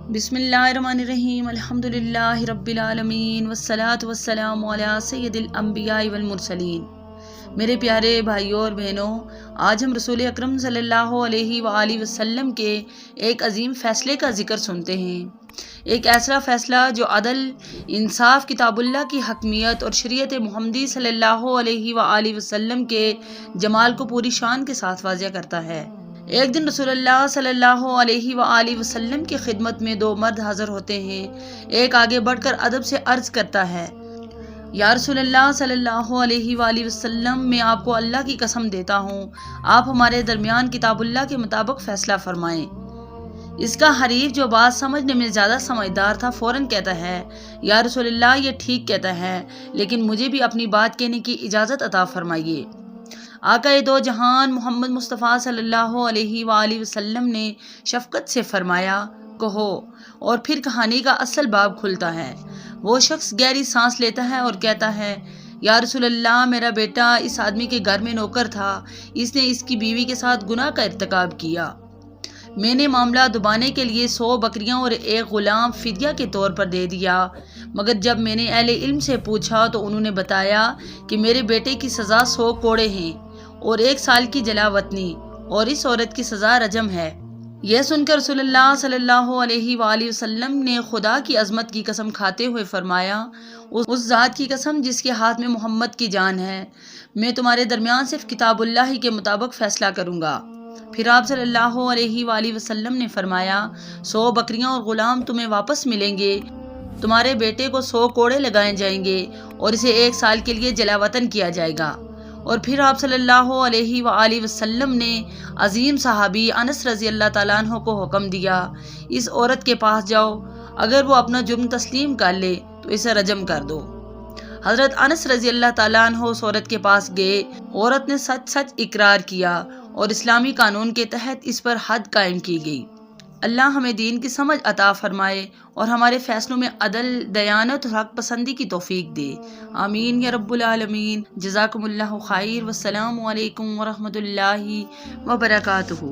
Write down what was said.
بسم اللہ الرحمن الرحیم الحمدللہ رب العالمین والصلاة والسلام علی سید الانبیاء والمرسلین۔ میرے پیارے بھائیوں اور بہنوں، آج ہم رسول اکرم صلی اللہ علیہ وآلہ وسلم کے ایک عظیم فیصلے کا ذکر سنتے ہیں۔ ایک ایسا فیصلہ جو عدل، انصاف، کتاب اللہ کی حکمیت اور شریعت محمدی صلی اللہ علیہ وآلہ وسلم کے جمال کو پوری شان کے ساتھ واضح کرتا ہے۔ ایک دن رسول اللہ صلی اللہ علیہ وآلہ وسلم کی خدمت میں دو مرد حاضر ہوتے ہیں۔ ایک آگے بڑھ کر ادب سے عرض کرتا ہے، یا رسول اللہ صلی اللہ علیہ وآلہ وسلم، میں آپ کو اللہ کی قسم دیتا ہوں، آپ ہمارے درمیان کتاب اللہ کے مطابق فیصلہ فرمائیں۔ اس کا حریف جو بات سمجھنے میں زیادہ سمجھدار تھا فوراً کہتا ہے، یا رسول اللہ یہ ٹھیک کہتا ہے، لیکن مجھے بھی اپنی بات کہنے کی اجازت عطا فرمائیے۔ آقا دو جہان محمد مصطفیٰ صلی اللہ علیہ وآلہ وسلم نے شفقت سے فرمایا، کہو، اور پھر کہانی کا اصل باب کھلتا ہے۔ وہ شخص گہری سانس لیتا ہے اور کہتا ہے، یا رسول اللہ، میرا بیٹا اس آدمی کے گھر میں نوکر تھا، اس نے اس کی بیوی کے ساتھ گناہ کا ارتکاب کیا۔ میں نے معاملہ دبانے کے لیے 100 بکریاں اور ایک غلام فدیہ کے طور پر دے دیا، مگر جب میں نے اہل علم سے پوچھا تو انہوں نے بتایا کہ میرے بیٹے کی سزا 100 کوڑے ہیں اور 1 سال کی جلا وطنی، اور اس عورت کی سزا رجم ہے۔ یہ سن کر رسول اللہ صلی اللہ علیہ وآلہ وسلم نے خدا کی عظمت کی قسم کھاتے ہوئے فرمایا، اس ذات کی قسم جس کے ہاتھ میں محمد کی جان ہے، میں تمہارے درمیان صرف کتاب اللہ ہی کے مطابق فیصلہ کروں گا۔ پھر آپ صلی اللہ علیہ وآلہ وسلم نے فرمایا، 100 بکریاں اور غلام تمہیں واپس ملیں گے، تمہارے بیٹے کو 100 کوڑے لگائے جائیں گے اور اسے 1 سال کے لیے جلا وطن کیا جائے گا۔ اور پھر آپ صلی اللہ علیہ وآلہ وسلم نے عظیم صحابی انس رضی اللہ تعالیٰ عنہ کو حکم دیا، اس عورت کے پاس جاؤ، اگر وہ اپنا جرم تسلیم کر لے تو اسے رجم کر دو۔ حضرت انس رضی اللہ تعالیٰ عنہ اس عورت کے پاس گئے۔ عورت نے سچ سچ اقرار کیا اور اسلامی قانون کے تحت اس پر حد قائم کی گئی۔ اللہ ہمیں دین کی سمجھ عطا فرمائے اور ہمارے فیصلوں میں عدل، دیانت اور حق پسندی کی توفیق دے، آمین یا رب العالمین۔ جزاکم اللہ خیر، والسلام علیکم ورحمۃ اللہ وبرکاتہ۔